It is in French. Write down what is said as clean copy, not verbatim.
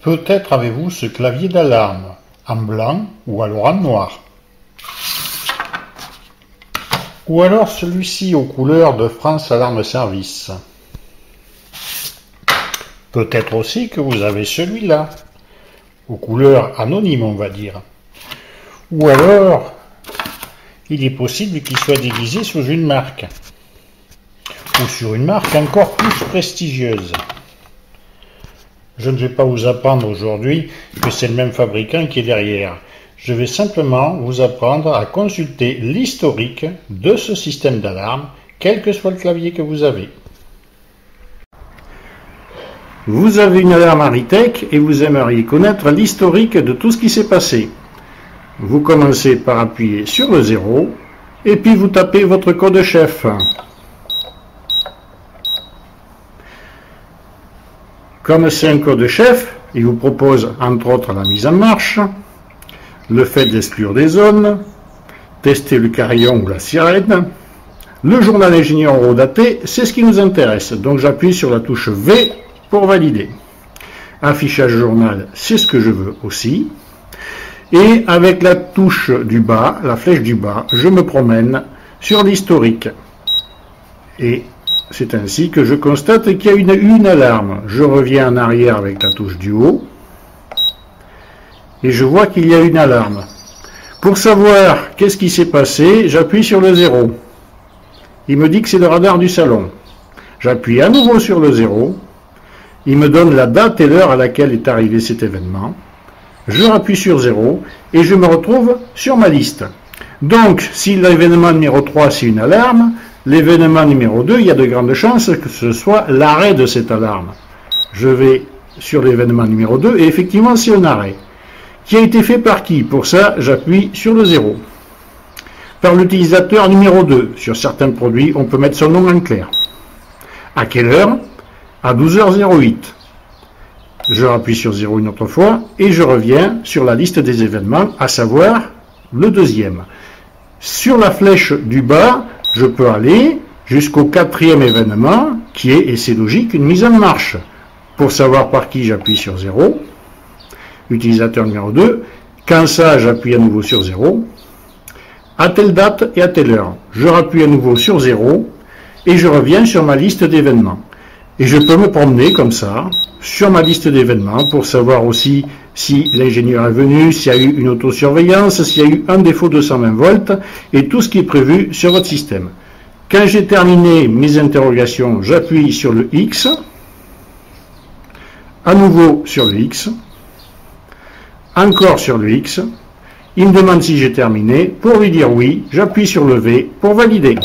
Peut-être avez-vous ce clavier d'alarme, en blanc ou alors en noir. Ou alors celui-ci aux couleurs de France Alarme Service. Peut-être aussi que vous avez celui-là, aux couleurs anonymes on va dire. Ou alors, il est possible qu'il soit déguisé sous une marque. Ou sur une marque encore plus prestigieuse. Je ne vais pas vous apprendre aujourd'hui que c'est le même fabricant qui est derrière. Je vais simplement vous apprendre à consulter l'historique de ce système d'alarme, quel que soit le clavier que vous avez. Vous avez une alarme Aritech et vous aimeriez connaître l'historique de tout ce qui s'est passé. Vous commencez par appuyer sur le 0 et puis vous tapez votre code chef. Comme c'est un code chef, il vous propose entre autres la mise en marche, le fait d'exclure des zones, tester le carillon ou la sirène. Le journal ingénieur horodaté, c'est ce qui nous intéresse. Donc j'appuie sur la touche V pour valider. Affichage journal, c'est ce que je veux aussi. Et avec la touche du bas, la flèche du bas, je me promène sur l'historique. Et c'est ainsi que je constate qu'il y a une alarme. Je reviens en arrière avec la touche du haut. Et je vois qu'il y a une alarme. Pour savoir qu'est-ce qui s'est passé, j'appuie sur le 0. Il me dit que c'est le radar du salon. J'appuie à nouveau sur le 0. Il me donne la date et l'heure à laquelle est arrivé cet événement. Je rappuie sur 0 et je me retrouve sur ma liste. Donc, si l'événement numéro 3 c'est une alarme, l'événement numéro 2, il y a de grandes chances que ce soit l'arrêt de cette alarme. Je vais sur l'événement numéro 2 et effectivement c'est un arrêt. Qui a été fait par qui? Pour ça, j'appuie sur le 0. Par l'utilisateur numéro 2. Sur certains produits, on peut mettre son nom en clair. À quelle heure? À 12h08. Je rappuie sur 0 une autre fois et je reviens sur la liste des événements, à savoir le deuxième. Sur la flèche du bas, je peux aller jusqu'au quatrième événement qui est, et c'est logique, une mise en marche. Pour savoir par qui, j'appuie sur 0. Utilisateur numéro 2. Quand ça, j'appuie à nouveau sur 0. À telle date et à telle heure. Je rappuie à nouveau sur 0 et je reviens sur ma liste d'événements. Et je peux me promener comme ça sur ma liste d'événements pour savoir aussi si l'ingénieur est venu, s'il y a eu une autosurveillance, s'il y a eu un défaut de 120 volts et tout ce qui est prévu sur votre système. Quand j'ai terminé mes interrogations, j'appuie sur le X, à nouveau sur le X, encore sur le X. Il me demande si j'ai terminé. Pour lui dire oui, j'appuie sur le V pour valider.